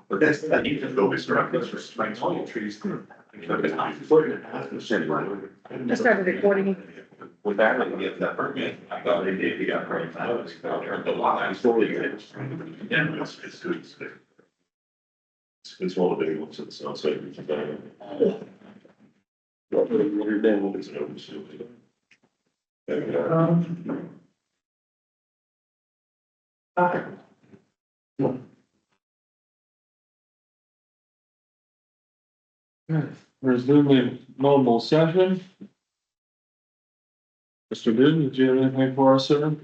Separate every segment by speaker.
Speaker 1: But that's, that you can go be structures for strengths, all your trees.
Speaker 2: I started recording.
Speaker 1: With that, I can get that permit. I thought they did, got permit. I was turned the lot. I slowly did. Yeah, it's good. It's one of the big ones, it's not safe. It's what you're doing, it's an open facility.
Speaker 3: Resuming normal session. Mr. Didden, did you have anything for us, sir?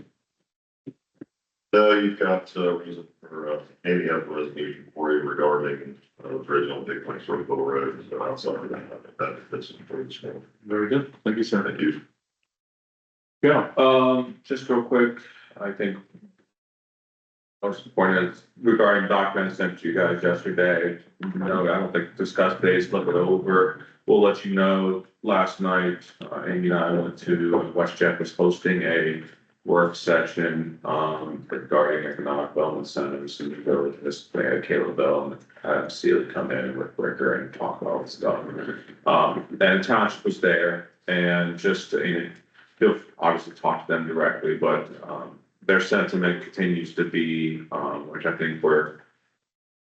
Speaker 4: You've got, reason for, maybe have a resolution for you regarding, the original Big Point Circle Road, so outside of that, that's important.
Speaker 3: Very good. Thank you, sir.
Speaker 4: Thank you.
Speaker 3: Yeah,
Speaker 5: Just real quick, I think. Most important is regarding documents sent to you guys yesterday. No, I don't think discussed days, look it over. We'll let you know, last night, Amy and I went to, West Jeff was hosting a work session, regarding economic development incentives in the village. They had Caleb Bell and Sealy come in with Ricker and talk about all this stuff. And Township was there and just, you'll obviously talk to them directly, but, their sentiment continues to be, which I think we're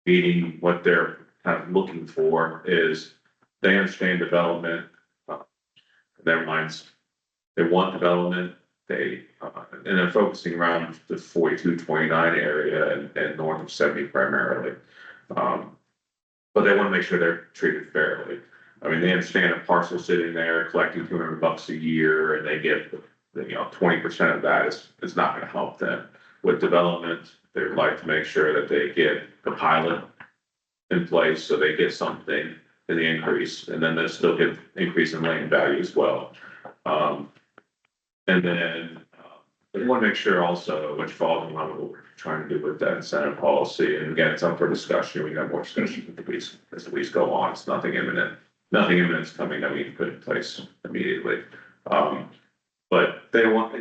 Speaker 5: meeting what they're kind of looking for is they understand development. In their minds, they want development, and they're focusing around the 42-29 area and north of 70 primarily. But they want to make sure they're treated fairly. I mean, they understand a parcel sitting there collecting $200 a year and they get 20% of that is not gonna help them. With development, they would like to make sure that they get the pilot in place, so they get something in the increase, and then they still get increase in land value as well. And then, we wanna make sure also, which falls in line with what we're trying to do with that incentive policy, and again, it's up for discussion, we got more discussion as the weeks go on, it's nothing imminent. Nothing imminent is coming that we can put in place immediately. But they want,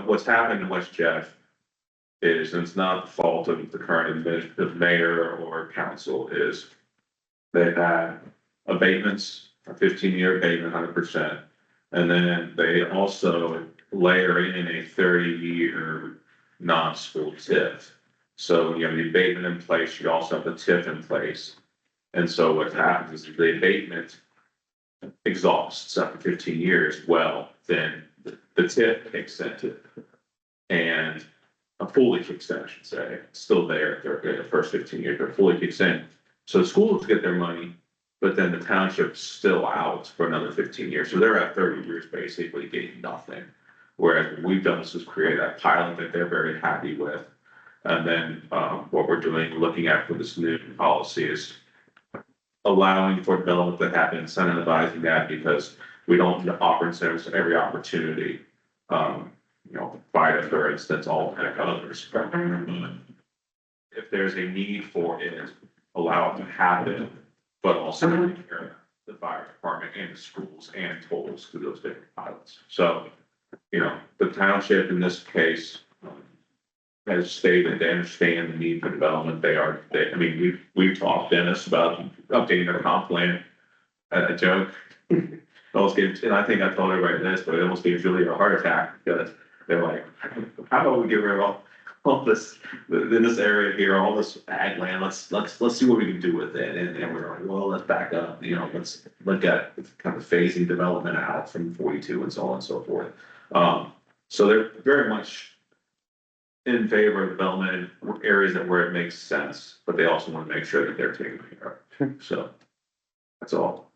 Speaker 5: what's happened in West Jeff is, and it's not the fault of the current mayor or council, is they've had abatements, a 15-year abatement, 100%. And then they also layer in a 30-year non-school TIF. So you have the abatement in place, you also have the TIF in place. And so what happens is the abatement exhausts after 15 years, well, then the TIF kicks into, and a fully kicks in, I should say, still there, they're the first 15 years, but fully kicks in. So the schools get their money, but then the township's still out for another 15 years. So they're at 30 years basically getting nothing. Whereas what we've done is create that pilot that they're very happy with. And then what we're doing, looking at for this new policy is allowing for development that happen, incentivizing that, because we don't offer incentives to every opportunity. FIDA, for instance, all heck others. If there's a need for it, allow it to happen, but also take care of the fire department and the schools and tolls through those different pilots. So, the township in this case has stated they understand the need for development. We've talked, Dennis, about updating their comp plan. A joke. And I think I told everybody this, but it almost gave Julia a heart attack because they're like, how about we get rid of all this in this area here, all this ag land, let's see what we can do with it. And we're like, well, let's back up, let's look at kind of phasing development out from 42 and so on and so forth. So they're very much in favor of development in areas where it makes sense, but they also want to make sure that they're taken care of. So that's all.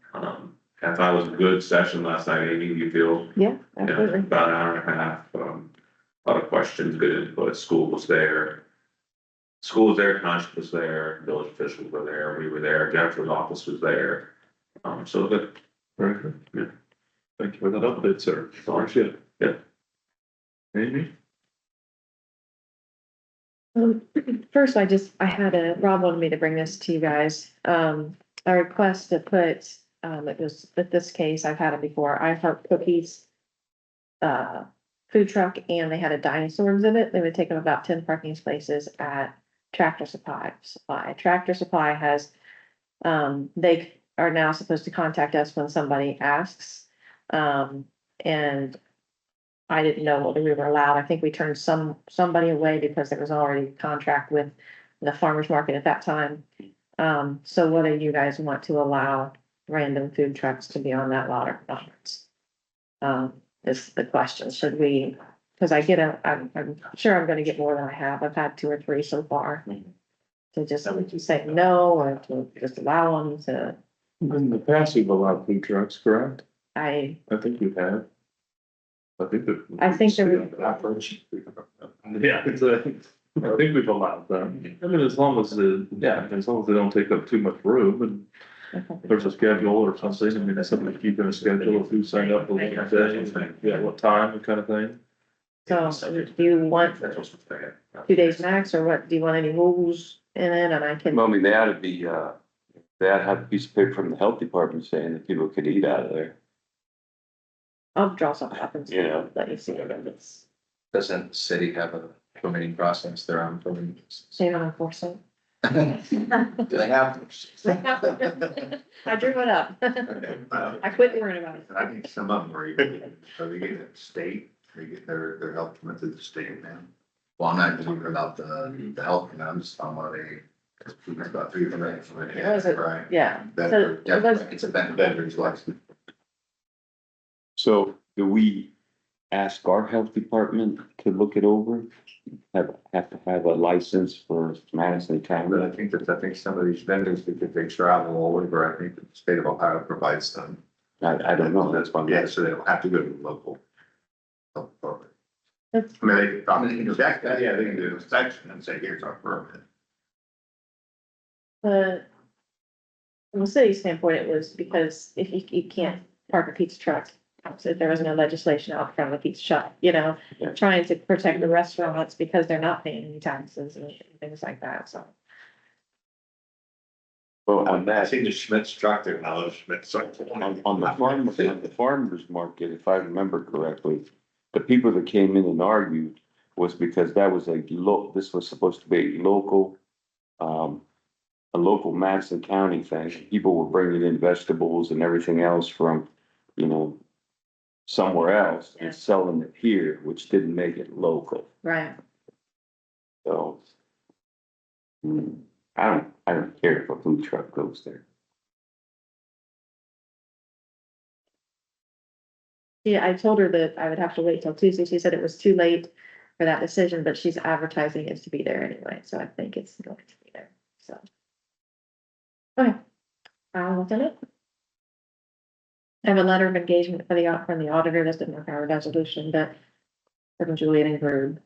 Speaker 5: I thought it was a good session last night, Amy. You feel?
Speaker 2: Yeah, absolutely.
Speaker 5: About an hour and a half. A lot of questions, good input. School was there. Township was there. Village officials were there. We were there. Jennifer's office was there. So good.
Speaker 3: very good.
Speaker 5: Yeah.
Speaker 3: Thank you for that update, sir. Appreciate it.
Speaker 5: Yeah.
Speaker 3: Amy?
Speaker 2: First, I had Rob wanted me to bring this to you guys. A request to put, it was, with this case, I've had it before, I Heart Cookies food truck, and they had a dinosaur exhibit. They would take up about 10 parking spaces at Tractor Supply. Tractor Supply has, they are now supposed to contact us when somebody asks. And I didn't know whether we were allowed. I think we turned somebody away because there was already a contract with the farmer's market at that time. So what do you guys want to allow random food trucks to be on that lot or not? Is the question. Should we, because I'm sure I'm gonna get more than I have. I've had 2 or 3 so far. To just say no, or to just allow them to,
Speaker 3: In the past, we've allowed food trucks, correct?
Speaker 2: I
Speaker 3: think we have. I think that.
Speaker 2: I think there
Speaker 3: Yeah, it's I think we've allowed them. I mean, as long as as long as they don't take up too much room and
Speaker 2: okay.
Speaker 3: there's a schedule or something. I mean, it's something to keep in a schedule of who signed up for what day, yeah, what time and kind of thing.
Speaker 2: So do you want 2 days max, or what? Do you want any rules in it? And I can,
Speaker 6: Well, I mean, they ought to be, they ought to have a piece of paper from the health department saying that people could eat out of there.
Speaker 2: I'll draw something up and
Speaker 6: Yeah.
Speaker 2: let you see it. It's
Speaker 7: Doesn't the city have a permitting process, their own permitting?
Speaker 2: same on enforcement.
Speaker 7: Do they have?
Speaker 2: I drew it up. I quit worrying about it.
Speaker 4: I think some of them are even, are they getting it state, they get their health permit through the state now.
Speaker 7: Well, I'm not talking about the health, and I'm just talking about
Speaker 4: It's about 3 minutes.
Speaker 2: Was it?
Speaker 4: Right.
Speaker 2: Yeah.
Speaker 4: That-
Speaker 2: So it was,
Speaker 7: it's a benefit.
Speaker 4: Veterans license.
Speaker 6: So do we ask our health department to look it over? Have to have a license for Madison
Speaker 4: But
Speaker 6: County?
Speaker 4: I think some of these vendors, because they travel all over, I think the state of Ohio provides them.
Speaker 6: I don't know, that's why I'm
Speaker 4: Yeah,
Speaker 6: asking.
Speaker 4: so they don't have to go to the local health department.
Speaker 2: That's-
Speaker 4: I mean, they can check that, yeah, they can do an inspection and say, here's our permit.
Speaker 2: from the city standpoint, it was because if you can't park a pizza truck. So there was no legislation out front of a pizza shop,
Speaker 6: Yeah.
Speaker 2: trying to protect the restaurants because they're not paying any taxes and things like that, so.
Speaker 6: Well, on
Speaker 1: I
Speaker 6: that,
Speaker 1: seen the Schmidt's truck there, now the Schmidt's.
Speaker 6: on the farmer's market, if I remember correctly, the people that came in and argued was because that was this was supposed to be a local Madison County thing. People were bringing in vegetables and everything else from, somewhere else and selling it here, which didn't make it local.
Speaker 2: Right.
Speaker 6: So I don't care if a food truck goes there.
Speaker 2: Yeah, I told her that I would have to wait till Tuesday. She said it was too late for that decision, but she's advertising it to be there anyway, so I think it's going to be there, so. Okay, I'll look at it. I have a letter of engagement from the auditor. This didn't require a resolution, but from Julian and Grube.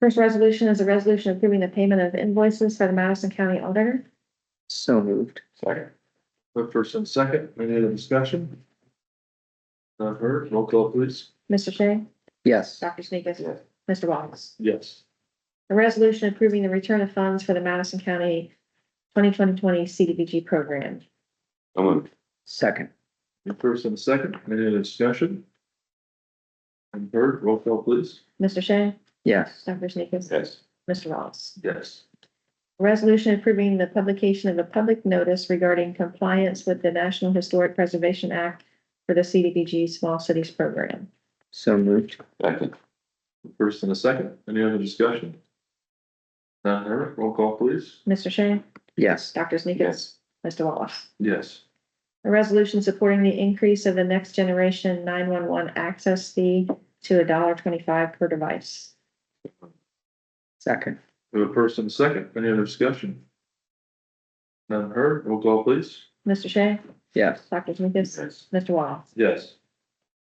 Speaker 2: First resolution is a resolution approving the payment of invoices for the Madison County Auditor.
Speaker 7: So moved.
Speaker 6: Second.
Speaker 3: The first and second, any other discussion? Not heard, roll call please.
Speaker 2: Mr. Shea,
Speaker 7: Yes.
Speaker 2: Dr. Sneakus,
Speaker 6: Yes.
Speaker 2: Mr. Wallace.
Speaker 3: Yes.
Speaker 2: A resolution approving the return of funds for the Madison County 2020 CDBG program.
Speaker 7: Second.
Speaker 3: The first and second, any other discussion? And heard, roll call please.
Speaker 2: Mr. Shea,
Speaker 7: Yes.
Speaker 2: Dr. Sneakus,
Speaker 6: Yes.
Speaker 2: Mr. Wallace.
Speaker 3: Yes.
Speaker 2: A resolution approving the publication of a public notice regarding compliance with the National Historic Preservation Act for the CDBG Small Cities Program.
Speaker 7: So moved.
Speaker 6: Second.
Speaker 3: The first and second, any other discussion? Not heard, roll call please.
Speaker 2: Mr. Shea,
Speaker 7: Yes.
Speaker 2: Dr. Sneakus,
Speaker 6: Yes.
Speaker 2: Mr. Wallace.
Speaker 3: Yes.
Speaker 2: A resolution supporting the increase of the next generation 911 access fee to $1.25 per device.
Speaker 7: Second.
Speaker 3: The first and second, any other discussion? None heard, roll call please.
Speaker 2: Mr. Shea,
Speaker 7: Yes.
Speaker 2: Dr. Sneakus,
Speaker 6: Yes.
Speaker 2: Mr. Wallace.
Speaker 3: Yes.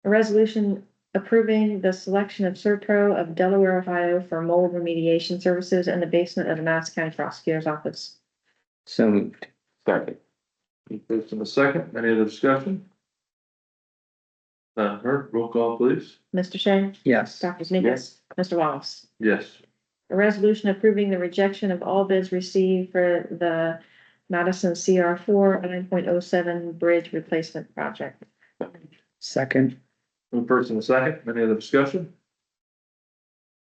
Speaker 2: A resolution approving the selection of Serpro of Delaware, Ohio for mold remediation services in the basement of the Madison County Prosecutor's Office.
Speaker 7: So moved.
Speaker 6: Second.
Speaker 3: The first and second, any other discussion? None heard, roll call please.
Speaker 2: Mr. Shea,
Speaker 7: Yes.
Speaker 2: Dr. Sneakus,
Speaker 6: Yes.
Speaker 2: Mr. Wallace.
Speaker 3: Yes.
Speaker 2: A resolution approving the rejection of all bids received for the Madison CR4 9.07 bridge replacement project.
Speaker 7: Second.
Speaker 3: The first and second, any other discussion?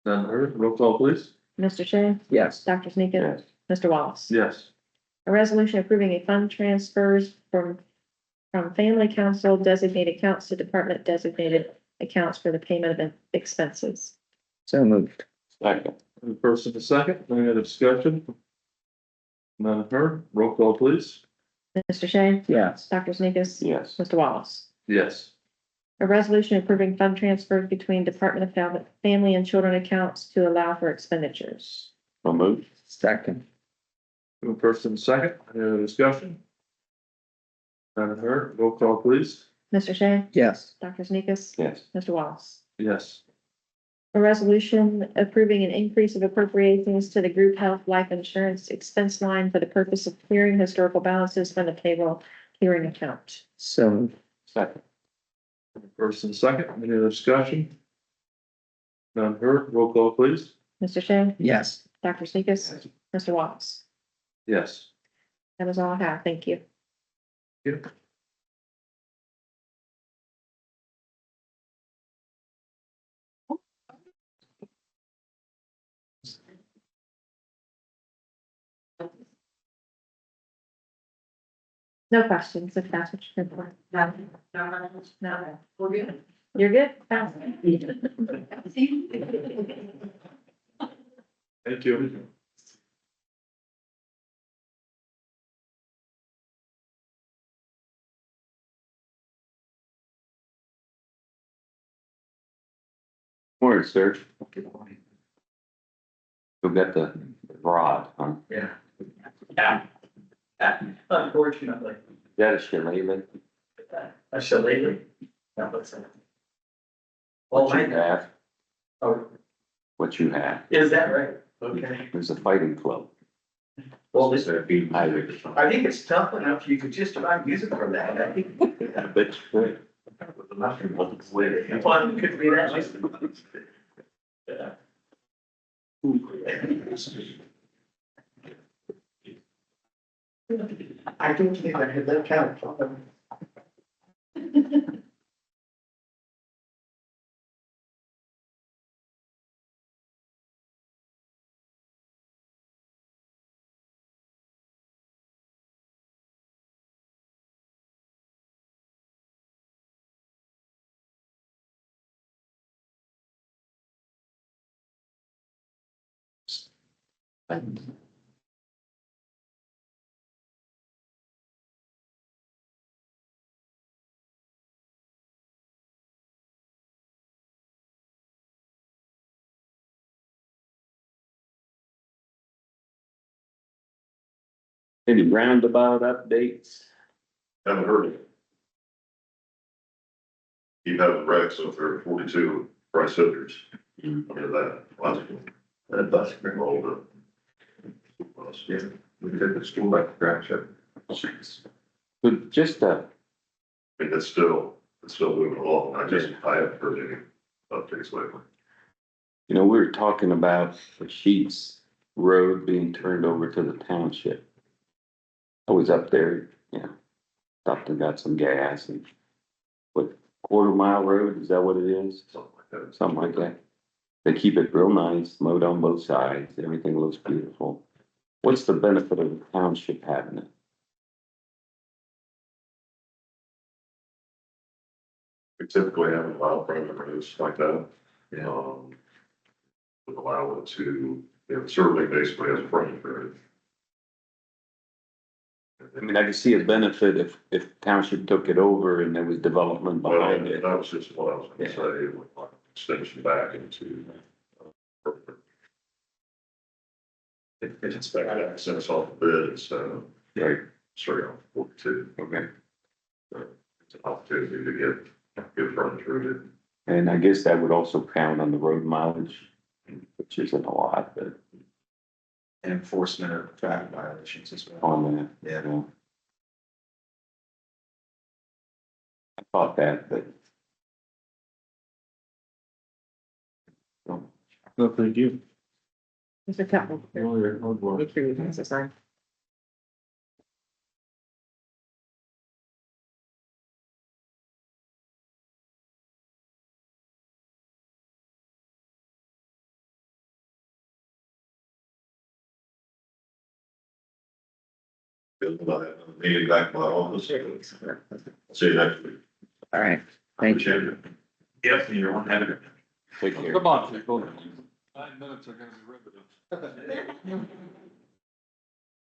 Speaker 3: None heard, roll call please.
Speaker 2: Mr. Shea?
Speaker 7: Yes.
Speaker 2: Dr. Sneakus? Mr. Wallace?
Speaker 3: Yes.
Speaker 2: A resolution approving a fund transfers from family council designated accounts to department designated accounts for the payment of expenses.
Speaker 7: So moved.
Speaker 6: Second.
Speaker 3: First and a second, any other discussion? None heard, roll call please.
Speaker 2: Mr. Shea?
Speaker 7: Yes.
Speaker 2: Dr. Sneakus?
Speaker 6: Yes.
Speaker 2: Mr. Wallace?
Speaker 3: Yes.
Speaker 2: A resolution approving fund transfers between Department of Family and Children accounts to allow for expenditures.
Speaker 6: So moved.
Speaker 7: Second.
Speaker 3: First and second, any other discussion? None heard, roll call please.
Speaker 2: Mr. Shea?
Speaker 7: Yes.
Speaker 2: Dr. Sneakus?
Speaker 6: Yes.
Speaker 2: Mr. Wallace?
Speaker 3: Yes.
Speaker 2: A resolution approving an increase of appropriations to the group health life insurance expense line for the purpose of clearing historical balances from the payroll clearing account.
Speaker 7: So moved.
Speaker 6: Second.
Speaker 3: First and second, any other discussion? None heard, roll call please.
Speaker 2: Mr. Shea?
Speaker 7: Yes.
Speaker 2: Dr. Sneakus? Mr. Wallace?
Speaker 3: Yes.
Speaker 2: That is all I have. Thank you.
Speaker 3: Yep.
Speaker 2: No questions, if that's what you're for. No, no, we're good. You're good? Fast.
Speaker 3: Thank you.
Speaker 6: Morning, sir. Who got the rod, huh?
Speaker 8: Yeah. Unfortunately,
Speaker 6: Is that a shillelagh?
Speaker 8: I shall lately. That looks like.
Speaker 6: What
Speaker 8: Well,
Speaker 6: you have,
Speaker 8: oh,
Speaker 6: what you have.
Speaker 8: is that right? Okay.
Speaker 6: There's a fighting club.
Speaker 8: Well, this,
Speaker 6: I
Speaker 8: I think it's tough enough. You could just about use it for that. I think.
Speaker 6: bet you could.
Speaker 8: Fun could be that. Yeah. I don't think I had that count.
Speaker 6: Any roundabout updates?
Speaker 4: Haven't heard it. You have wrecks up there at 42 Price Sisters. Under that last one. That bus rolled up.
Speaker 5: Yeah, we did the school like crash it.
Speaker 6: But just,
Speaker 4: I mean, it's still moving along. I haven't heard any updates lately.
Speaker 6: you know, we were talking about the Sheets Road being turned over to the township. I was up there, you know, stopped and got some gas and, what, quarter-mile road, is that what it is?
Speaker 4: Something like that.
Speaker 6: Something like that. They keep it real nice, mowed on both sides, everything looks beautiful. What's the benefit of the township having it?
Speaker 4: We typically have a allow private roads like that.
Speaker 5: Yeah.
Speaker 4: Would allow it to, certainly basically as a frontage road.
Speaker 6: I mean, I could see a benefit if township took it over and there was development
Speaker 4: Well,
Speaker 6: behind it.
Speaker 4: that was just what I was gonna say, with like extension back into. It's back access off the bid instead of
Speaker 6: Right,
Speaker 4: straight off 42.
Speaker 6: okay.
Speaker 4: It's an opportunity to get frontage routed.
Speaker 6: And I guess that would also count on the road mileage, which isn't a lot, but
Speaker 7: Enforcement of traffic violations as well.
Speaker 6: on that,
Speaker 7: Yeah.
Speaker 6: you know. I thought that, but.
Speaker 3: No, thank you.
Speaker 2: Mr. Tuttle.
Speaker 3: Oh, yeah, oh, boy.
Speaker 2: Make sure you pass this on.
Speaker 4: Meeting back in my office. See you next week.
Speaker 8: All right, thank you.
Speaker 1: Yes, you're on having it.
Speaker 6: Take care.
Speaker 3: Come on, people. 9 minutes are gonna be riveting.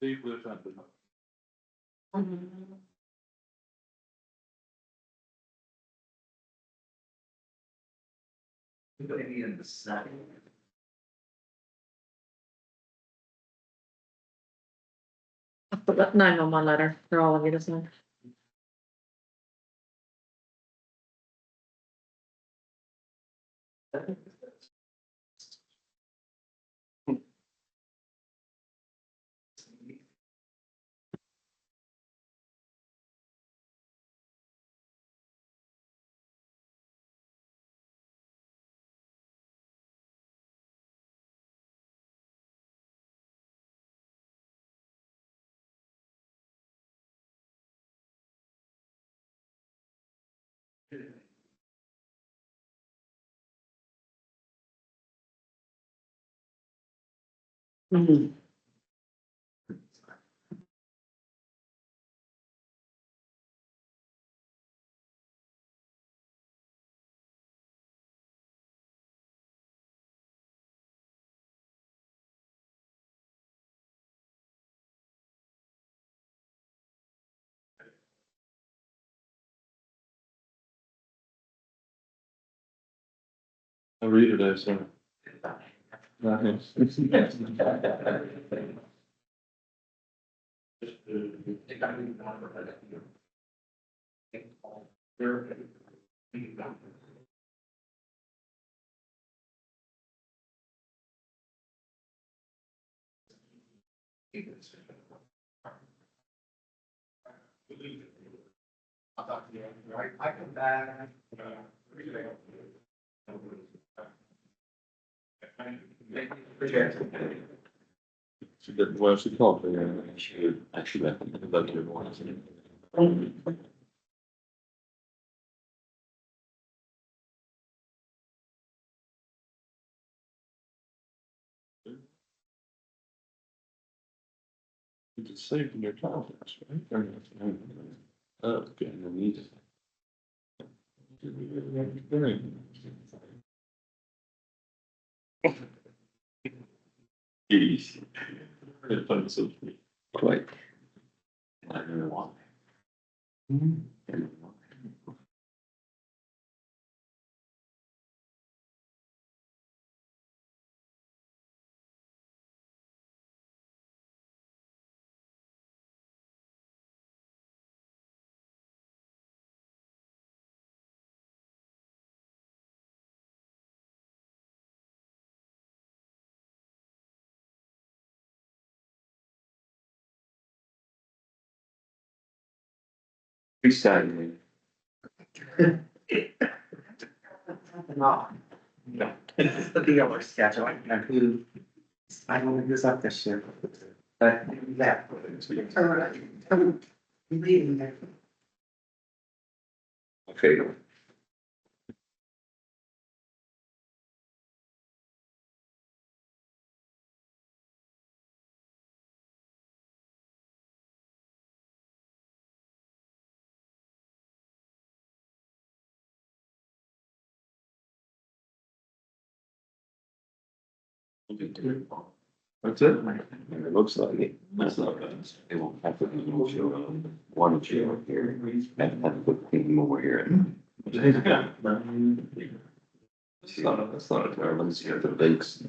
Speaker 3: Deeply offended.
Speaker 8: Maybe in the sun.
Speaker 2: Put that 911 letter for all of you to sign.
Speaker 3: I read it, I said. Nice.
Speaker 8: I come back.
Speaker 3: She didn't, well, she called me.
Speaker 6: I should have, but you're one.
Speaker 3: It's saved in your contacts, right? Oh, okay.
Speaker 6: And then you just- Jeez. Quite. I don't know why. I don't know why. Decided.
Speaker 8: No. Looking at our schedule, I can, I don't think this up this year. But that. I'm leaving there.
Speaker 6: Okay.
Speaker 3: That's it?
Speaker 6: And it looks like it. That's not bad. They won't have to be no show. One chair here. And have to put one more here.
Speaker 3: That's not a terrible.
Speaker 6: Let's get the bakes.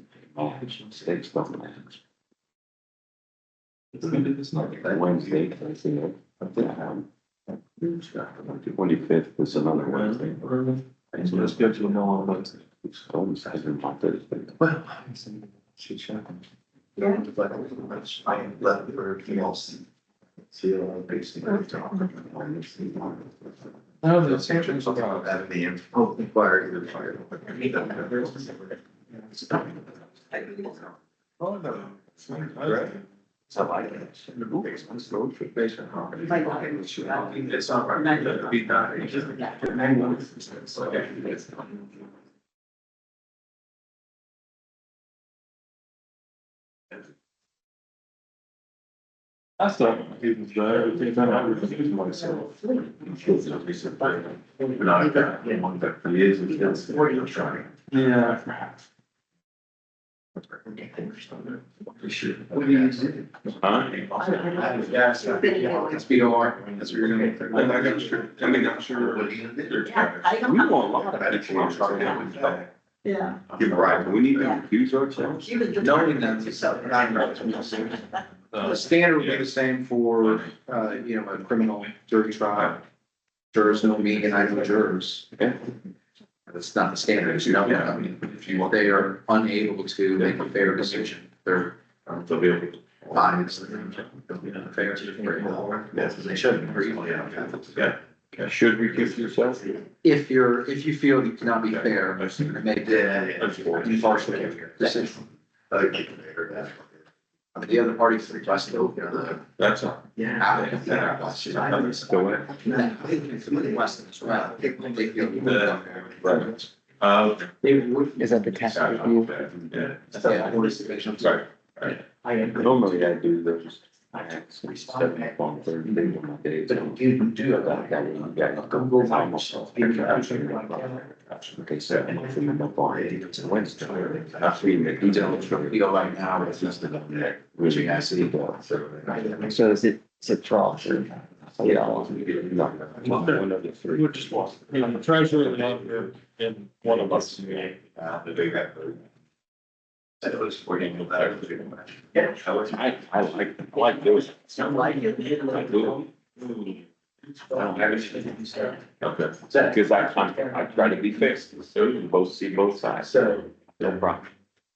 Speaker 6: Steaks don't match.
Speaker 3: It's not.
Speaker 6: Wednesday, I see it. Twenty-fifth is another Wednesday.
Speaker 3: So let's schedule them all on Wednesday.
Speaker 6: It's always hasn't been Thursday.
Speaker 8: Well, she's shopping. I left for everything else. See, basically.
Speaker 3: Oh, that's
Speaker 8: Something about that in the end. Oh, inquired, you're fired. Oh, no. Right. So I. It's not right. Be done.
Speaker 3: I thought he was there, I think I was using myself.
Speaker 5: Not that, one that he is, it's where you're trying.
Speaker 3: Yeah.
Speaker 8: What do you do?
Speaker 5: Huh?
Speaker 8: Yeah, so, it's BOR, that's what you're gonna.
Speaker 5: I'm not sure, I mean, I'm sure. there's-
Speaker 6: We want a lot of people.
Speaker 9: Yeah.
Speaker 6: You're right, we need to accuse ourselves.
Speaker 8: Knowing that, the standard would be the same for, a criminal jury trial. Jurors don't meet individual jurors.
Speaker 6: Yeah.
Speaker 8: That's not the standard, as you know, I mean, if they are unable to make a fair decision, they're
Speaker 5: They'll be able to.
Speaker 8: biased. They'll be unfair to the that's as they shouldn't, or even,
Speaker 5: Yeah.
Speaker 6: Should recuse yourself?
Speaker 8: if you feel you cannot be fair, make the impartial decision. The other parties request,
Speaker 5: That's all.
Speaker 8: applicant.
Speaker 6: Go ahead.
Speaker 8: Request as well. They feel-
Speaker 6: Right.
Speaker 9: Is that the test review?
Speaker 5: Yeah.
Speaker 8: Yeah, board of supervision.
Speaker 5: Sorry.
Speaker 6: Normally I do those. I actually 7 on Thursday on my days.
Speaker 8: But you do have that.
Speaker 6: Okay, so I'm filling up on it. Wednesday. I'm feeling it. You don't
Speaker 8: Feel right now, it's just the.
Speaker 6: really has to go.
Speaker 9: So is it trough or?
Speaker 6: Yeah. No, one of the three.
Speaker 3: We're just one, the treasurer and auditor and one of us.
Speaker 6: I like those.
Speaker 9: Sound like it.
Speaker 6: I do.
Speaker 5: Okay.
Speaker 6: Because I try to be fixed, so you can both see both sides.
Speaker 9: So
Speaker 6: No problem.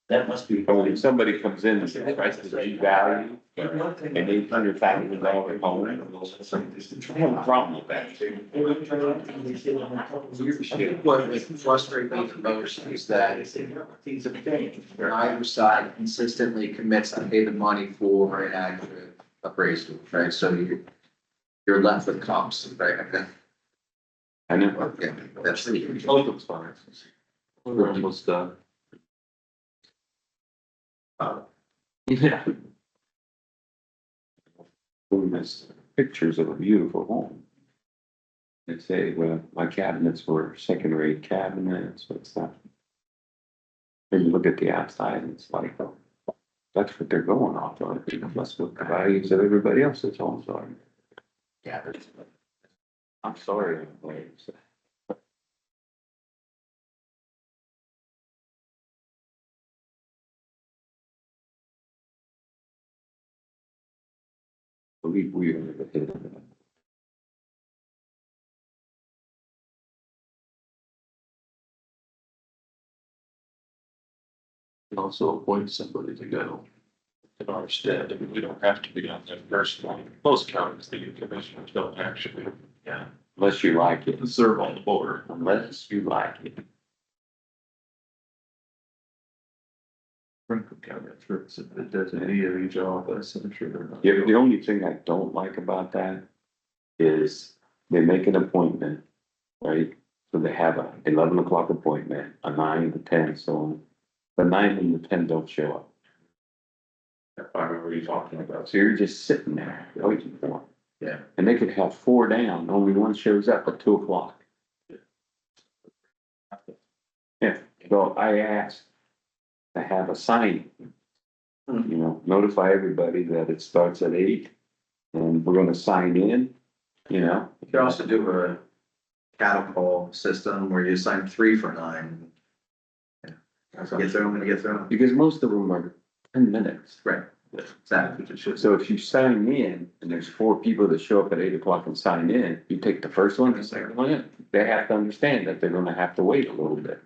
Speaker 9: that must be.
Speaker 6: But when somebody comes in and tries to devalue an $800,000 home, I have a problem with that.
Speaker 8: What would frustrate me the most is that neither side consistently commits to pay the money for an accurate appraisal, right? So you're left with comps, right? Okay.
Speaker 6: I know.
Speaker 8: Yeah, that's the.
Speaker 6: Both of them. We're almost done. Yeah. There's pictures of a beautiful home. They say, well, my cabinets were second-rate cabinets, what's that? And you look at the outside and it's like, oh, that's what they're going off of. That's what the values of everybody else's homes are.
Speaker 8: Yeah.
Speaker 6: I'm sorry. We are the hit of it.
Speaker 3: Also appoint somebody to go in our stead. I mean, we don't have to be on that first one. Most counties, the commissioners don't actually,
Speaker 6: Unless you like it,
Speaker 3: serve on the board.
Speaker 6: unless you like it.
Speaker 3: Franklin County, I'm sure it does an EOE job, but I'm sure they're not.
Speaker 6: Yeah, the only thing I don't like about that is they make an appointment, right? So they have a 11 o'clock appointment, a 9 to 10, so on. The 9 and the 10 don't show up.
Speaker 5: I remember you talking about.
Speaker 6: So you're just sitting there waiting for them.
Speaker 8: Yeah.
Speaker 6: And they could have 4 down, only one shows up at 2 o'clock. Yeah, so I asked to have a sign. You know, notify everybody that it starts at 8 and we're gonna sign in, you know?
Speaker 8: You could also do a cattle call system where you assign 3 for 9. Get through them and get through them.
Speaker 6: Because most of them are 10 minutes.
Speaker 8: Right. Exactly.
Speaker 6: So if you sign in and there's 4 people that show up at 8 o'clock and sign in, you take the first one, the second one in. They have to understand that they're gonna have to wait a little bit.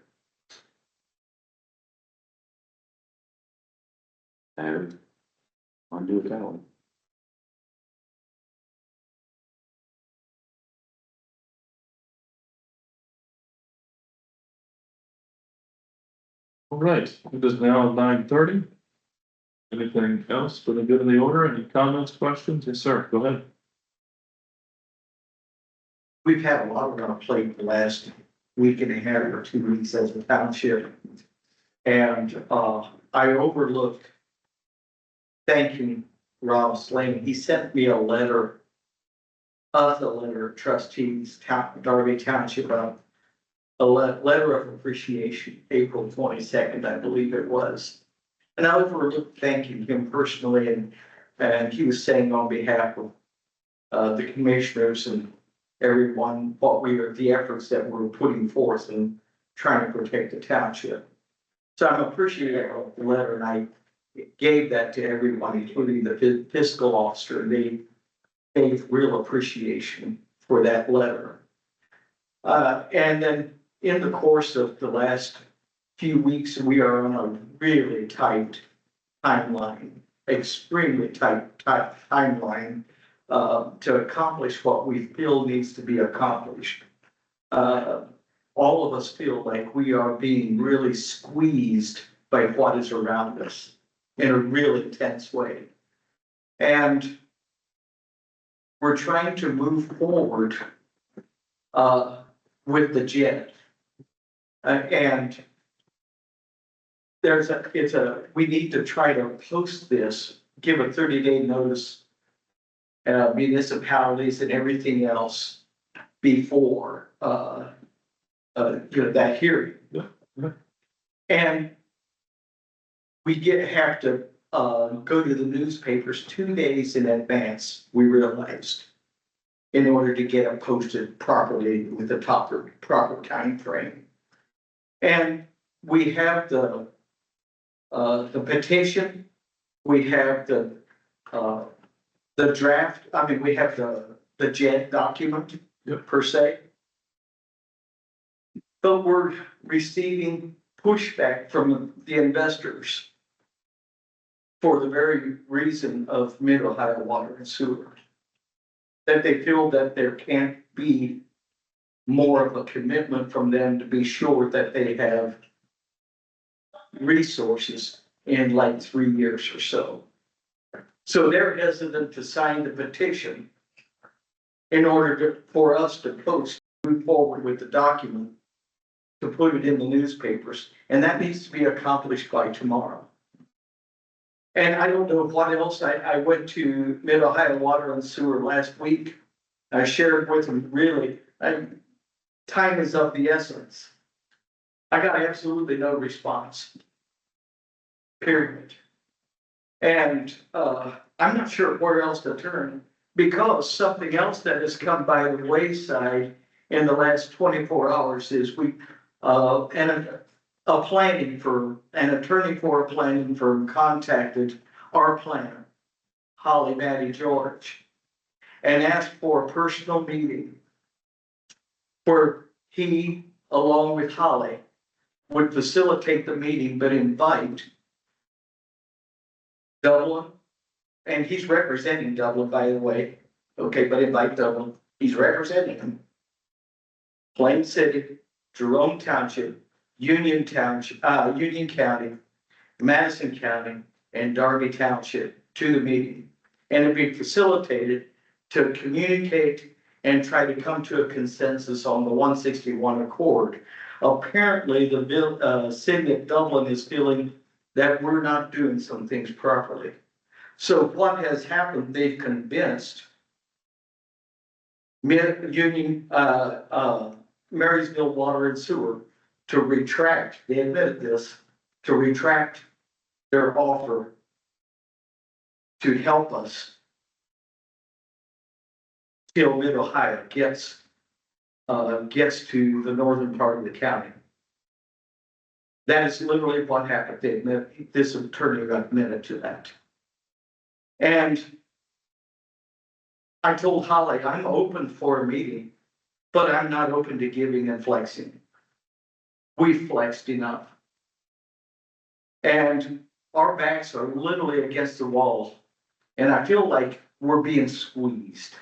Speaker 6: And I'll do it that way.
Speaker 3: All right, it is now 9:30. Anything else for the good of the order? Any comments, questions? Yes, sir, go ahead.
Speaker 10: We've had a lot on our plate the last week and a half or 2 weeks as a township. And I overlooked thanking Rob Sling, he sent me a letter. Us a letter of trustees, Darby Township, letter of appreciation, April 22nd, I believe it was. And I overlooked thanking him personally, and he was saying on behalf of the commissioners and everyone, the efforts that we're putting forth in trying to protect the township. So I'm appreciative of the letter, and I gave that to everyone, including the fiscal officer, and they gave real appreciation for that letter. And then in the course of the last few weeks, we are on a really tight timeline, extremely tight timeline to accomplish what we feel needs to be accomplished. All of us feel like we are being really squeezed by what is around us in a real intense way. And we're trying to move forward with the JET. And we need to try to post this, give a 30-day notice, municipalities and everything else before, that hearing. And we have to, go to the newspapers 2 days in advance, we realized, in order to get it posted properly with the proper time frame. And we have the petition, we have the draft, we have the JED document per se. But we're receiving pushback from the investors for the very reason of Mid-Ohio Water and Sewer. That they feel that there can't be more of a commitment from them to be sure that they have resources in like 3 years or so. So they're hesitant to sign the petition in order for us to move forward with the document, to put it in the newspapers, and that needs to be accomplished by tomorrow. And I don't know what else. I went to Mid-Ohio Water and Sewer last week. I shared with them, really, time is of the essence. I got absolutely no response. Period. And I'm not sure where else to turn, because something else that has come by the wayside in the last 24 hours is an attorney for a planning firm contacted our planner, Holly Matty George, and asked for a personal meeting where he, along with Holly, would facilitate the meeting, but invite Dublin, and he's representing Dublin, by the way. Okay, but invite Dublin. He's representing him. Plain City, Jerome Township, Union Township, Union County, Madison County, and Darby Township to the meeting. And it'd be facilitated to communicate and try to come to a consensus on the 161 accord. Apparently, the city of Dublin is feeling that we're not doing some things properly. So what has happened, they've convinced Marysville Water and Sewer to retract, they admitted this, to retract their offer to help us till Mid-Ohio gets to the northern part of the county. That is literally what happened. They admit, this attorney admitted to that. And I told Holly, I'm open for a meeting, but I'm not open to giving and flexing. We flexed enough. And our backs are literally against the wall. And I feel like we're being squeezed.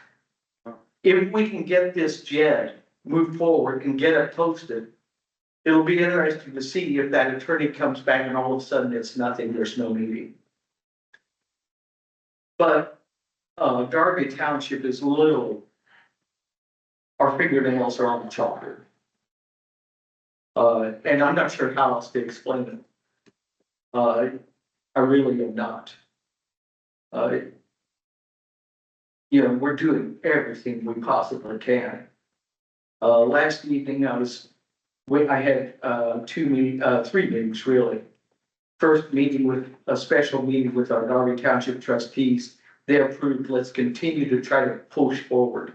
Speaker 10: If we can get this JED moved forward and get it posted, it'll be interesting to see if that attorney comes back and all of a sudden it's nothing, there's no meeting. But Darby Township is literally, our fingernails are on the chalkboard. And I'm not sure how else to explain it. I really am not. you know, we're doing everything we possibly can. Last evening I had, three meetings really. First meeting with, a special meeting with our Darby Township trustees. They approved, let's continue to try to push forward.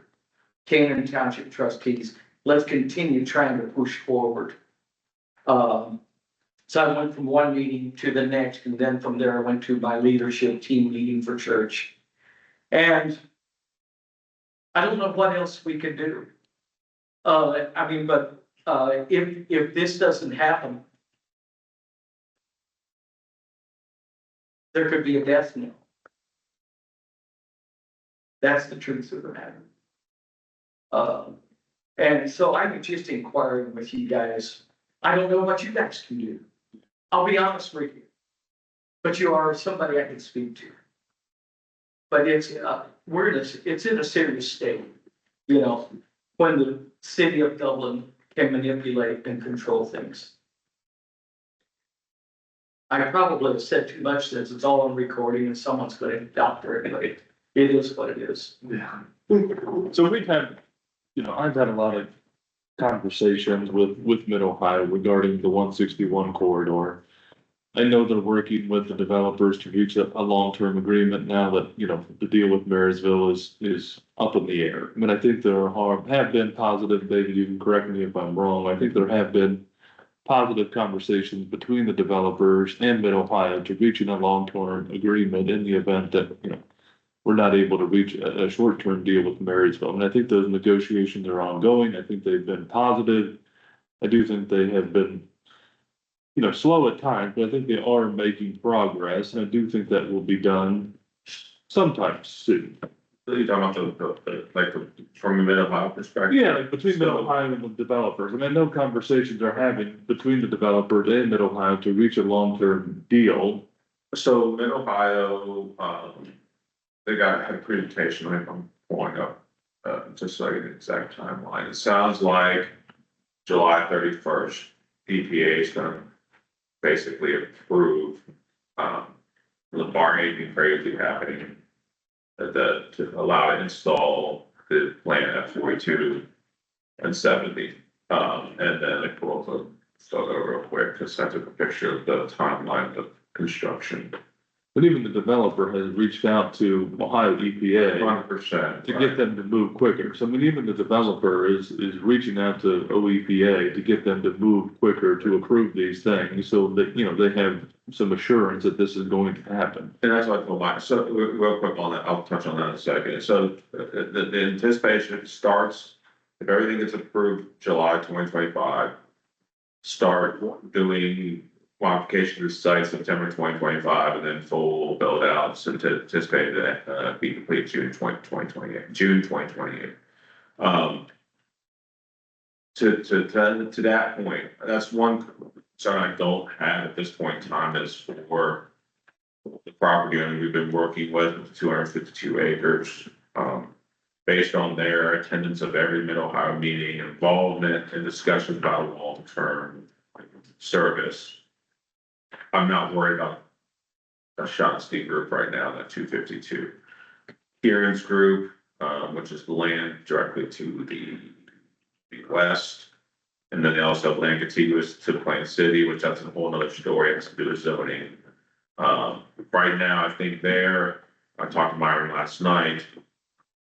Speaker 10: Canaan Township trustees, let's continue trying to push forward. So I went from one meeting to the next, and then from there I went to my leadership team meeting for church. And I don't know what else we could do. But if this doesn't happen, there could be a death knell. That's the truth of the matter. And so I'm just inquiring with you guys. I don't know what you guys can do. I'll be honest with you. But you are somebody I can speak to. But it's in a serious state, you know, when the city of Dublin can manipulate and control things. I probably have said too much since it's all on recording and someone's gonna doctor it, but it is what it is.
Speaker 3: Yeah. So we've had, I've had a lot of conversations with Mid-Ohio regarding the 161 corridor. I know they're working with the developers to reach a long-term agreement now that, the deal with Marysville is up in the air. I mean, I think there have been positive, David, you can correct me if I'm wrong, I think there have been positive conversations between the developers and Mid-Ohio to reaching a long-term agreement in the event that, we're not able to reach a short-term deal with Marysville. And I think those negotiations are ongoing. I think they've been positive. I do think they have been, slow at times, but I think they are making progress. And I do think that will be done sometime soon.
Speaker 5: So you're talking about from the Mid-Ohio perspective?
Speaker 3: Yeah, like between Mid-Ohio and the developers. I mean, I know conversations are having between the developers and Mid-Ohio to reach a long-term deal.
Speaker 5: So Mid-Ohio, they had a presentation, if I'm pulling up, just so I get the exact timeline. It sounds like July 31st, EPA is gonna basically approve, the bargaining crazy happening. To allow to install the plant at 42 and 70. And then I will also start over real quick, because I took a picture of the timeline of construction.
Speaker 3: But even the developer has reached out to Ohio EPA
Speaker 5: 100%.
Speaker 3: to get them to move quicker. So I mean, even the developer is reaching out to OEPA to get them to move quicker to approve these things so that, they have some assurance that this is going to happen.
Speaker 5: And that's what the line, so real quick on that, I'll touch on that in a second. So the anticipation starts, if everything gets approved July 2025, start doing modification of the site September 2025, and then full build outs anticipated to be complete June 2028. To that point, that's one concern I don't have at this point in time is for the property owner we've been working with 252 acres. Based on their attendance of every Mid-Ohio meeting, involvement and discussions about long-term service. I'm not worried about a Shaughnessy group right now, that 252. Kieran's group, which is the land directly to the west. And then they also have land contiguous to Plant City, which that's a whole nother story, it has to do with zoning. Right now, I think I talked to Myron last night.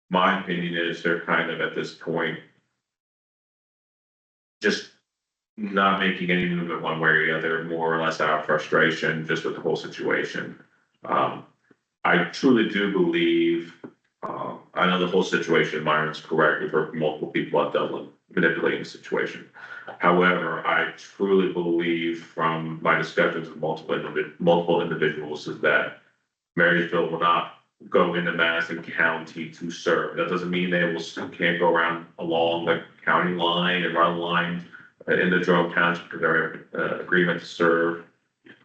Speaker 5: My opinion is they're kind of at this point, just not making any movement one way or the other, more or less out of frustration just with the whole situation. I truly do believe, I know the whole situation, Myron's correct, we've heard from multiple people at Dublin manipulating the situation. However, I truly believe from my discussions with multiple individuals is that Marysville will not go into Madison County to serve. That doesn't mean they can't go around along the county line and run a line in the Jerome Township for their agreement to serve.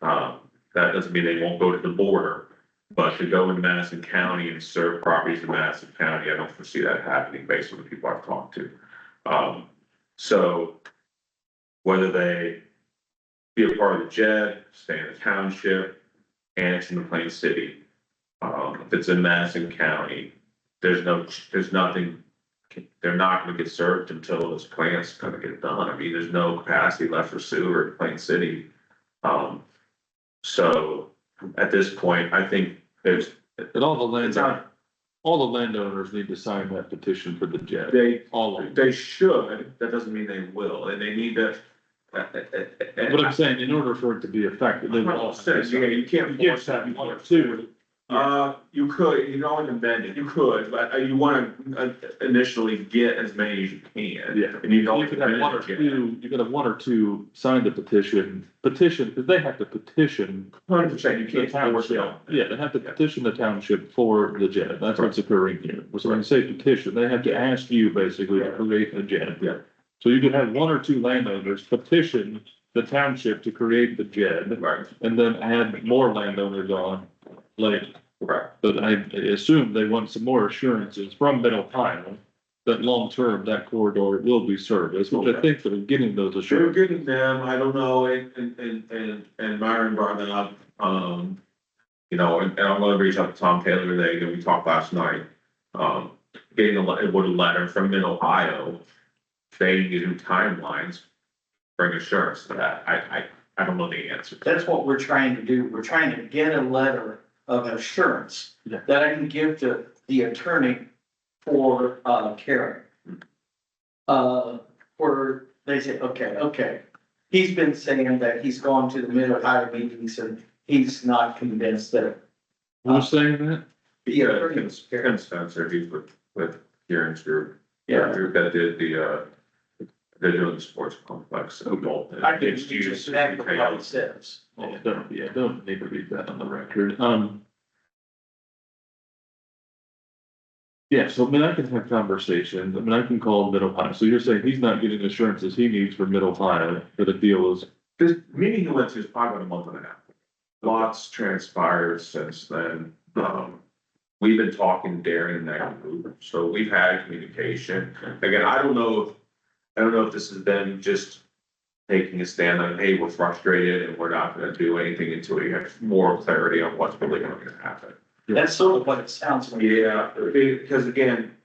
Speaker 5: That doesn't mean they won't go to the border, but to go into Madison County and serve properties in Madison County, I don't foresee that happening based on the people I've talked to. So whether they be a part of the JED, stay in the township, annex in the Plain City, if it's in Madison County, there's nothing, they're not gonna get served until this plant's gonna get done. I mean, there's no capacity left for sewer in Plain City. So at this point, I think there's,
Speaker 3: But all
Speaker 5: it's not,
Speaker 3: all the landowners need to sign that petition for the jet.
Speaker 5: they,
Speaker 3: All of them.
Speaker 5: they should, that doesn't mean they will, and they need to.
Speaker 3: But I'm saying, in order for it to be effective, they all.
Speaker 5: Yeah, you can't.
Speaker 3: You just have one or two.
Speaker 5: You could, you can always amend it, you could, but you wanna initially get as many as you can.
Speaker 3: Yeah.
Speaker 5: And you don't.
Speaker 3: You could have one or two, you could have one or two sign the petition, because they have to petition
Speaker 5: 100%, you
Speaker 3: the
Speaker 5: can't force it.
Speaker 3: township. Yeah, they have to petition the township for the jet, that's what's occurring here. So when you say petition, they have to ask you basically to create a jet.
Speaker 5: Yeah.
Speaker 3: So you could have one or two landowners petition the township to create the jet,
Speaker 5: Right,
Speaker 3: and then add more landowners on later.
Speaker 5: right.
Speaker 3: But I assume they want some more assurances from Mid-Ohio that long-term that corridor will be serviced, which I think they're getting those
Speaker 5: They're
Speaker 3: assurances.
Speaker 5: getting them, I don't know, and Myron brought that up, you know, and I'm gonna reach out to Tom Taylor today, and we talked last night. Getting a letter from Mid-Ohio, saying new timelines, bring assurance to that, I don't know the answer.
Speaker 10: That's what we're trying to do. We're trying to get a letter of assurance
Speaker 3: Yeah.
Speaker 10: that I can give to the attorney for, Karen. Where they say, okay, he's been saying that he's gone to the Mid-Ohio meetings and he's not convinced that.
Speaker 3: Who's saying that?
Speaker 10: The
Speaker 5: Yeah,
Speaker 10: attorney was Karen.
Speaker 5: Ken Spencer, he's with Kieran's group.
Speaker 10: Yeah.
Speaker 5: Group that did they're doing the sports complex.
Speaker 10: I think you just have what it says.
Speaker 3: Oh, don't need to read that on the record, yeah, so I mean, I can have conversations, I mean, I can call Mid-Ohio, so you're saying he's not getting assurances he needs from Mid-Ohio for the deal is.
Speaker 5: This meeting he went to is probably about a month and a half. Lots transpired since then. We've been talking during and that group, so we've had communication. Again, I don't know if this has been just taking a stand on, hey, we're frustrated and we're not gonna do anything until we have more clarity on what's really gonna happen.
Speaker 10: That's sort of what it sounds like.
Speaker 5: Yeah, because again,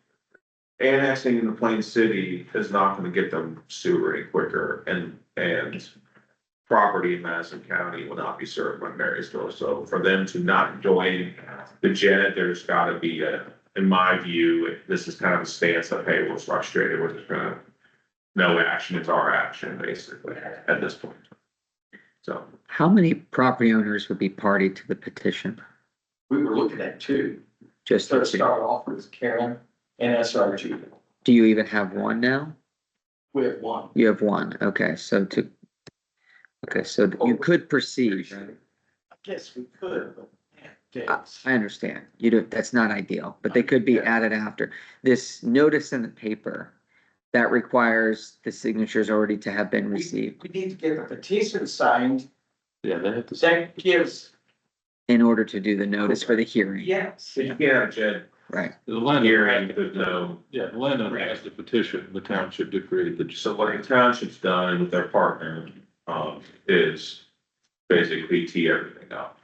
Speaker 5: annexing into Plain City is not gonna get them sewer any quicker and property in Madison County will not be served by Marysville. So for them to not join the JED, there's gotta be in my view, this is kind of a stance of, hey, we're frustrated, we're just gonna, no action is our action, basically, at this point. So,
Speaker 9: How many property owners would be party to the petition?
Speaker 10: We were looking at two.
Speaker 9: Just,
Speaker 10: So to start off with Karen and SRG.
Speaker 9: do you even have one now?
Speaker 10: We have one.
Speaker 9: You have one, okay, so you could proceed, right?
Speaker 10: I guess we could, but.
Speaker 9: I understand, you do, that's not ideal, but they could be added after. This notice in the paper, that requires the signatures already to have been received
Speaker 10: We need to get the petition signed.
Speaker 3: Yeah, they have to.
Speaker 10: That gives,
Speaker 9: in order to do the notice for the hearing,
Speaker 10: yes.
Speaker 5: so you can't have JED
Speaker 9: right?
Speaker 3: The landowner,
Speaker 5: hearing, there's no.
Speaker 3: yeah, the landowner has to petition the township to create the.
Speaker 5: So what the township's done with their partner, is basically tee everything up.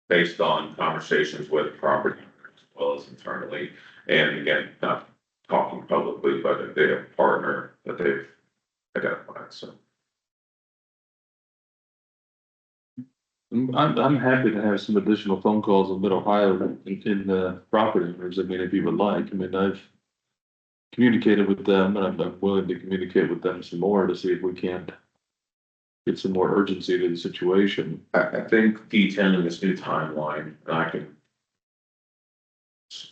Speaker 5: Based on conversations with property owners as well as internally, and again, not talking publicly, but they have a partner that they've identified, so.
Speaker 3: I'm happy to have some additional phone calls in Mid-Ohio in the property owners, I mean, if you would like, I mean, I've communicated with them, and I'm willing to communicate with them some more to see if we can't get some more urgency to the situation.
Speaker 5: I think detailing this new timeline, and I can.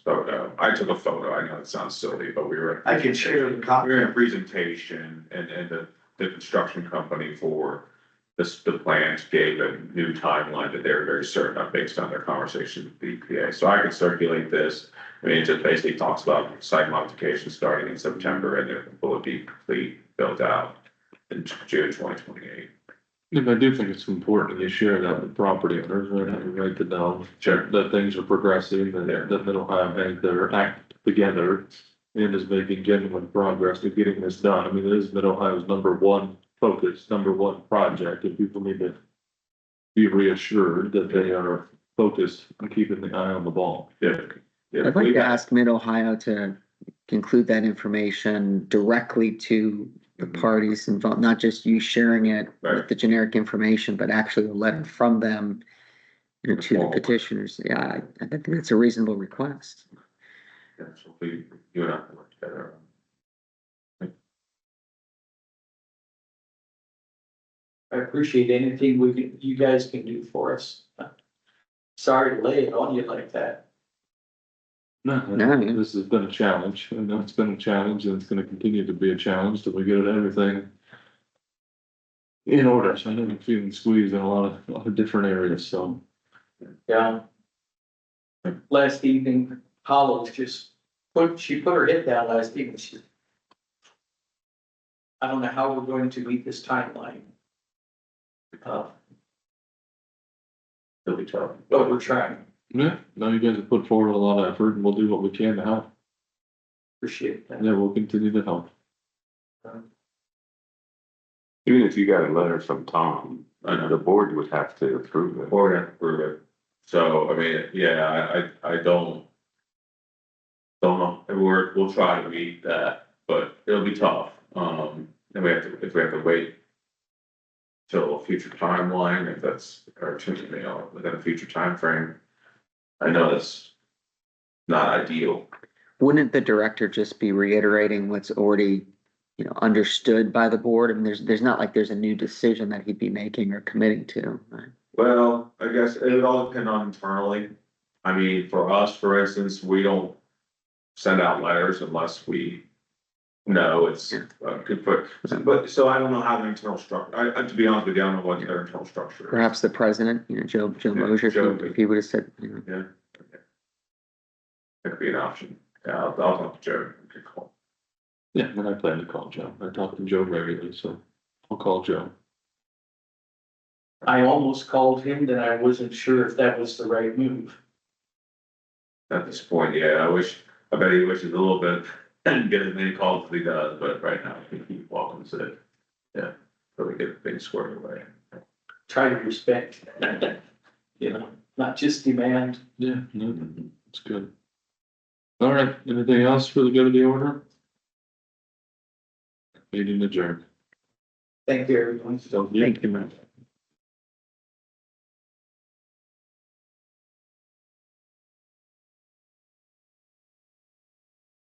Speaker 5: Photo, I took a photo, I know it sounds silly, but we were.
Speaker 10: I can share the copy.
Speaker 5: We were in a presentation and the construction company for the plans gave a new timeline that they're very certain of based on their conversation with the EPA. So I can circulate this. I mean, it just basically talks about site modification starting in September and it will be complete, built out in June 2028.
Speaker 3: And I do think it's important that you share that with property owners, right, to know that things are progressing, that Mid-Ohio has their act together and is making genuine progress to getting this done. I mean, it is Mid-Ohio's number one focus, number one project, and people need to be reassured that they are focused on keeping the eye on the ball.
Speaker 5: Yeah. Yeah,
Speaker 9: I'd like
Speaker 5: we
Speaker 9: to
Speaker 5: got-
Speaker 9: ask Mid-Ohio to include that information directly to the parties involved, not just you sharing it with
Speaker 5: Right.
Speaker 9: the generic information, but actually a letter from them, you know, to the
Speaker 5: Formal.
Speaker 9: petitioners. Yeah, I think that's a reasonable request.
Speaker 5: Yeah, so you and I can work together.
Speaker 10: I appreciate anything you guys can do for us. Sorry to lay it on you like that.
Speaker 3: No,
Speaker 9: No, yeah.
Speaker 3: this has been a challenge. I know it's been a challenge and it's gonna continue to be a challenge till we get everything in order. So I know I'm feeling squeezed in a lot of different areas, so.
Speaker 10: Yeah. Last evening, Hollis just she put her head down last evening. I don't know how we're going to meet this timeline.
Speaker 5: It'll be tough.
Speaker 10: But we're trying.
Speaker 3: Yeah, no, you guys have put forward a lot of effort and we'll do what we can to help.
Speaker 10: Appreciate that.
Speaker 3: Yeah, we'll continue to help.
Speaker 6: Even if you got a letter from Tom,
Speaker 5: I know.
Speaker 6: the board would have to approve it.
Speaker 5: Or, yeah, we're good. So, I mean, yeah, I don't know, and we'll try to meet that, but it'll be tough. And if we have to wait till a future timeline, if that's, or within a future time frame. I know that's not ideal.
Speaker 9: Wouldn't the director just be reiterating what's already, you know, understood by the board? I mean, there's not like there's a new decision that he'd be making or committing to, right?
Speaker 5: Well, I guess it would all depend on internally. I mean, for us, for instance, we don't send out letters unless we know it's good for, but, so I don't know how the internal structure, to be honest with you, I don't know what their internal structure is.
Speaker 9: Perhaps the president, you know, Joe
Speaker 5: Yeah,
Speaker 9: Mosher,
Speaker 5: Joe.
Speaker 9: if he would have said, you know.
Speaker 5: Yeah. That could be an option. Yeah, I'll talk to Joe. Good call.
Speaker 3: Yeah, and I plan to call Joe. I talk to Joe regularly, so I'll call Joe.
Speaker 10: I almost called him, then I wasn't sure if that was the right move.
Speaker 5: At this point, yeah, I bet he wishes a little bit, and get as many calls as he does, but right now, I think he welcomes it. Yeah, so we get things squared away.
Speaker 10: Try to respect. You know, not just demand.
Speaker 3: Yeah, no, it's good. All right, anything else for the good of the order? Meeting adjourned.
Speaker 10: Thank you, everyone.
Speaker 3: So, yeah.
Speaker 9: Thank you, man.